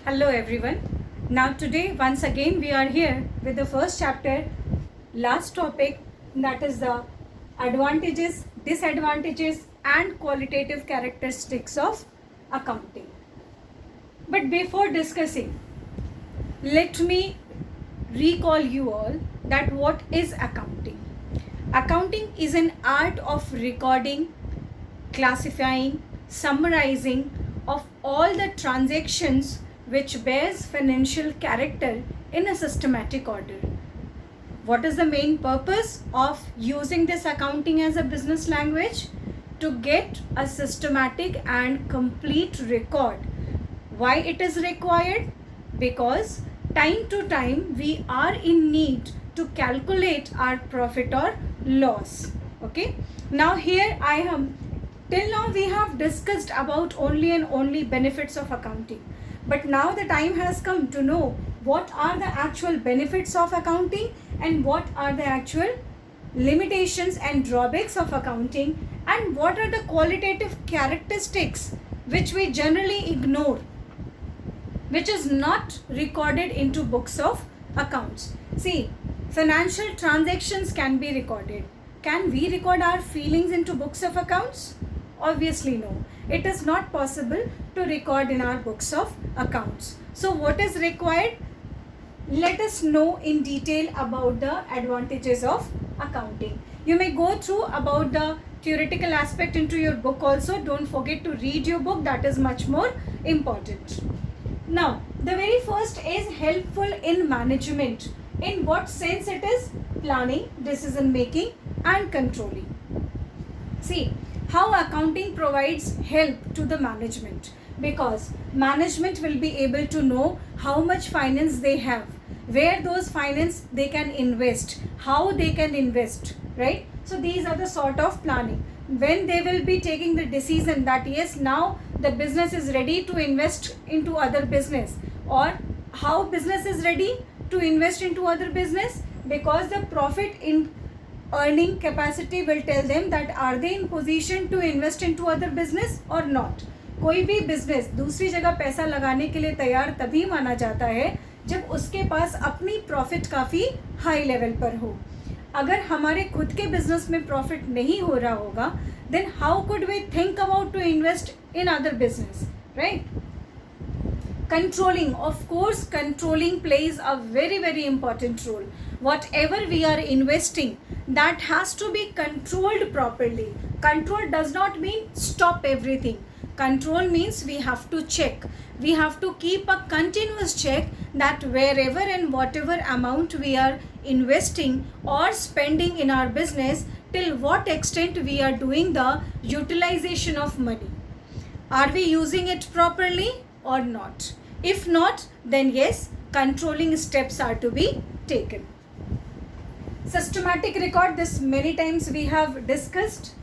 Hello everyone. Now today once again we are here with the first chapter, last topic, that is the advantages, disadvantages and qualitative characteristics of accounting. But before discussing, let me recall you all that what is accounting. Accounting is an art of recording, classifying, summarizing of all the transactions which bears financial character in a systematic order. What is the main purpose of using this accounting as a business language? To get a systematic and complete record. Why it is required? Because time to time we are in need to calculate our profit or loss. Okay. Now here I am. Till now we have discussed about only and only benefits of accounting. But now the time has come to know what are the actual benefits of accounting and what are the actual limitations and drawbacks of accounting and what are the qualitative characteristics which we generally ignore, which is not recorded into books of accounts. See, financial transactions can be recorded. Can we record our feelings into books of accounts? Obviously no. It is not possible to record in our books of accounts. So what is required? Let us know in detail about the advantages of accounting. You may go through about the theoretical aspect into your book also. Don't forget to read your book. That is much more important. Now, the very first is helpful in management. In what sense it is? Planning, decision making and controlling. See, how accounting provides help to the management, because management will be able to know how much finance they have, where those finance they can invest, how they can invest, right? So these are the sort of planning. When they will be taking the decision that yes, now the business is ready to invest into other business, or how business is ready to invest into other business, because the profit in earning capacity will tell them that are they in position to invest into other business or not. कोई भी business दूसरी जगह पैसा लगाने के लिए तैयार तभी माना जाता है जब उसके पास अपनी प्रॉफिट काफ़ी हाई लेवल पर हो. अगर हमारे खुद के बिजनेस में प्रॉफिट नहीं हो रहा होगा, then how could we think about to invest in other business, right? Controlling, of course, controlling plays a very important role. Whatever we are investing, that has to be controlled properly. Control does not mean stop everything. Control means we have to check. We have to keep a continuous check that wherever and whatever amount we are investing or spending in our business, till what extent we are doing the utilization of money. Are we using it properly or not? If not, then yes, controlling steps are to be taken. Systematic record, this many times we have discussed.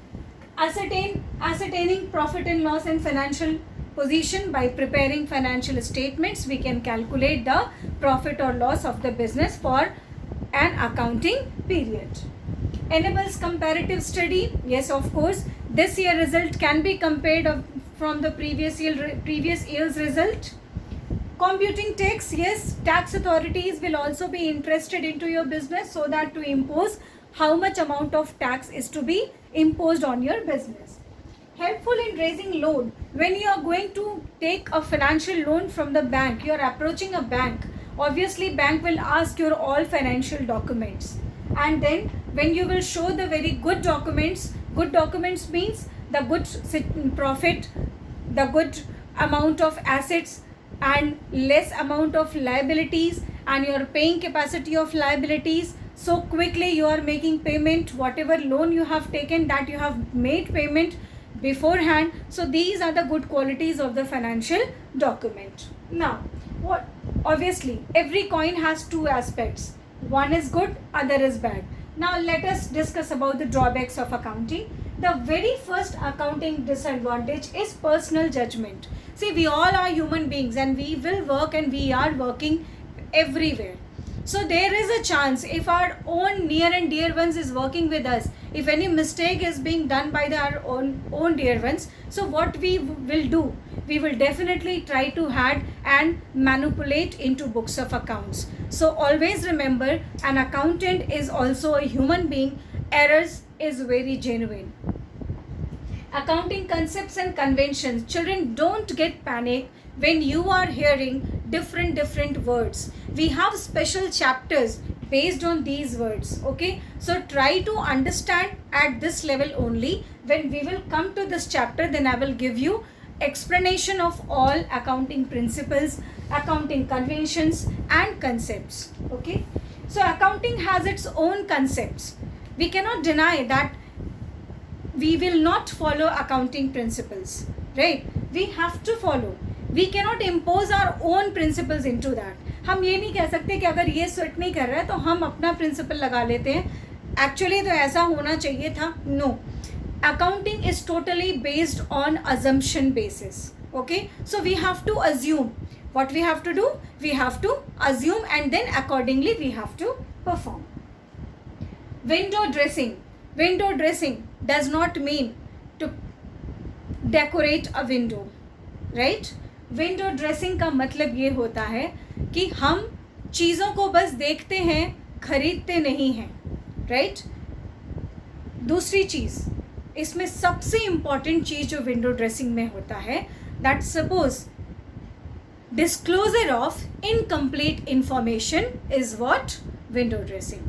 Ascertaining profit and loss and financial position by preparing financial statements, we can calculate the profit or loss of the business for an accounting period. Enables comparative study, yes, of course. This year result can be compared from the previous year's result. Computing tax, yes, tax authorities will also be interested into your business so that to impose how much amount of tax is to be imposed on your business. Helpful in raising loan. When you are going to take a financial loan from the bank, you are approaching a bank. Obviously, bank will ask your all financial documents. And then when you will show the very good documents means the good profit, the good amount of assets and less amount of liabilities and your paying capacity of liabilities, so quickly you are making payment, whatever loan you have taken, that you have made payment beforehand. So these are the good qualities of the financial document. Now what, obviously every coin has two aspects, one is good, other is bad. Now let us discuss about the drawbacks of accounting. The very first accounting disadvantage is personal judgment. See, we all are human beings and we will work and we are working everywhere. So there is a chance, if our own near and dear ones is working with us, if any mistake is being done by our own dear ones, so what we will do? We will definitely try to and manipulate into books of accounts. So always remember, an accountant is also a human being. Errors is very genuine. Accounting concepts and conventions. Children, don't get panic when you are hearing different words. We have special chapters based on these words. Okay, so try to understand at this level only. When we will come to this chapter, then I will give you explanation of all accounting principles, accounting conventions and concepts. Okay, so accounting has its own concepts. We cannot deny that we will not follow accounting principles, right? We have to follow. We cannot impose our own principles into that. हम ये नहीं कह सकते कि अगर ये suit नहीं कर रहा है तो हम अपना प्रिंसिपल लगा लेते हैं. एक्चुअली तो ऐसा होना चाहिए था. No, accounting is totally based on assumption basis. Okay, so we have to assume. What we have to do? We have to assume and then accordingly we have to perform. Window dressing. Window dressing does not mean to decorate a window, right? Window dressing का मतलब ये होता है कि हम चीज़ों को बस देखते हैं, खरीदते नहीं हैं, राइट? दूसरी चीज़, इसमें सबसे इम्पॉर्टेंट चीज़ जो विंडो ड्रेसिंग में होता है, that suppose disclosure of incomplete information is what? Window dressing.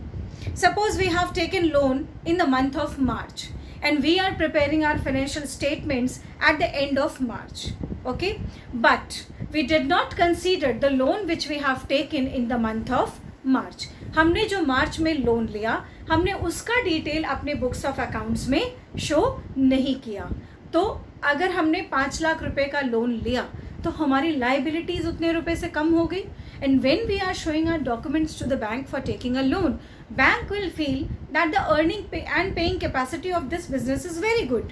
Suppose we have taken loan in the month of March and we are preparing our financial statements at the end of March. Okay, but we did not consider the loan which we have taken in the month of March. हमने जो मार्च में loan लिया, हमने उसका detail अपने books of accounts में show नहीं किया. तो अगर हमने 5 लाख रुपए का लोन लिया तो हमारी लाइबिलिटीज उतने रुपए से कम हो गई. And when we are showing our documents to the bank for taking a loan, bank will feel that the earning and paying capacity of this business is very good.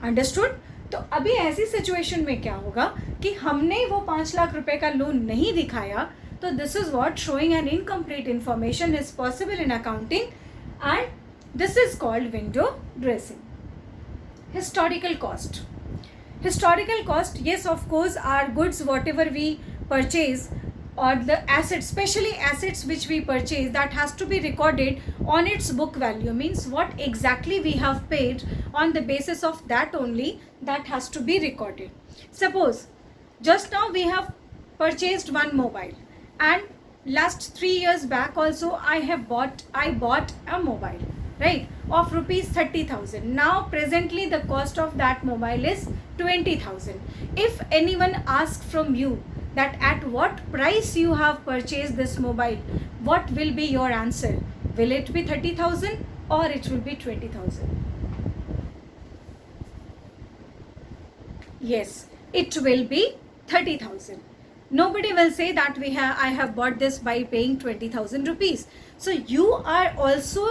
Understood? तो अभी ऐसी situation में क्या होगा कि हमने वो 5 लाख रुपए का लोन नहीं दिखाया, तो this is what showing N incomplete information is possible in accounting and this is called window dressing. Historical cost. Historical cost, yes, of course, are goods whatever we purchase or the assets, especially assets which we purchase, that has to be recorded on its book value. Means what exactly we have paid, on the basis of that only, that has to be recorded. Suppose just now we have purchased one mobile and last 3 years back also I bought a mobile, right, of rupees 30,000. Now presently the cost of that mobile is 20,000. If anyone asks from you that at what price you have purchased this mobile, what will be your answer? Will it be 30,000 or it will be 20,000? Yes, it will be 30,000. Nobody will say that I have bought this by paying 20,000 rupees. So you are also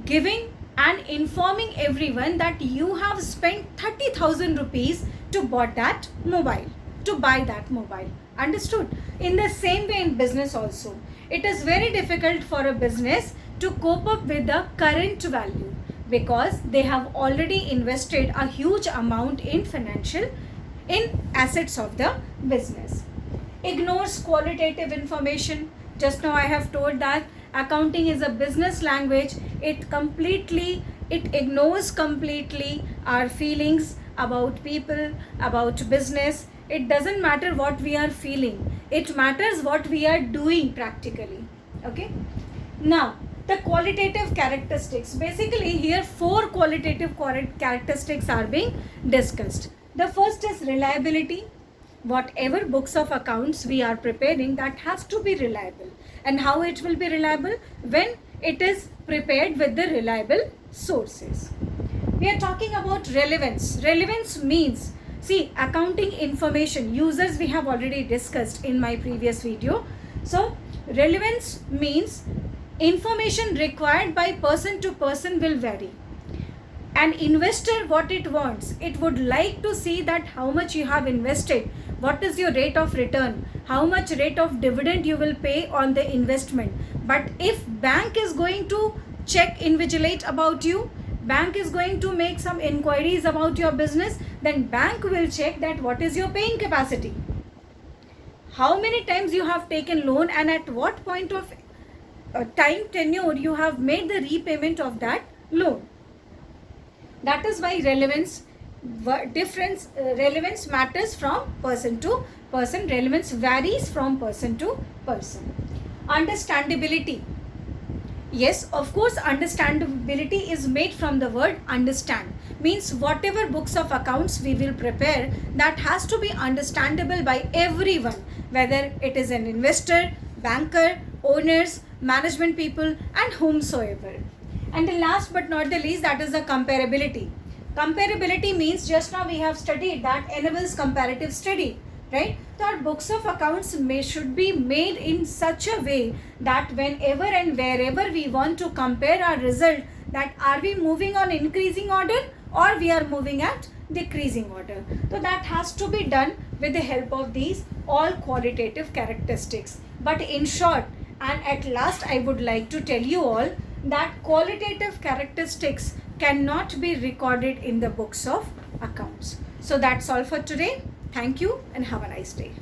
giving and informing everyone that you have spent 30,000 rupees to buy that mobile. Understood? In the same way in business also, it is very difficult for a business to cope up with the current value because they have already invested a huge amount in assets of the business. Ignores qualitative information. Just now I have told that accounting is a business language. It ignores completely our feelings about people, about business. It doesn't matter what we are feeling. It matters what we are doing practically. Okay. Now, the qualitative characteristics. Basically, here 4 qualitative characteristics are being discussed. The first is reliability. Whatever books of accounts we are preparing, that has to be reliable. And how it will be reliable? When it is prepared with the reliable sources. We are talking about relevance. Relevance means, see, accounting information, users we have already discussed in my previous video. So, relevance means information required by person to person will vary. An investor, what it wants, it would like to see that how much you have invested, what is your rate of return, how much rate of dividend you will pay on the investment. But if bank is going to check, invigilate about you, bank is going to make some inquiries about your business, then bank will check that what is your paying capacity. how many times you have taken loan and at what point of time tenure you have made the repayment of that loan. That is why relevance matters from person to person. Relevance varies from person to person. Understandability. Yes, of course, understandability is made from the word understand. Means whatever books of accounts we will prepare, that has to be understandable by everyone, whether it is an investor, banker, owners, management people, and whomsoever. And the last but not the least, that is the comparability. Comparability means, just now we have studied, that enables comparative study, right? So our books of accounts should be made in such a way that whenever and wherever we want to compare our result, that are we moving on increasing order or we are moving at decreasing order. So that has to be done with the help of these all qualitative characteristics. But in short, and at last, I would like to tell you all that qualitative characteristics cannot be recorded in the books of accounts. So that's all for today. Thank you and have a nice day.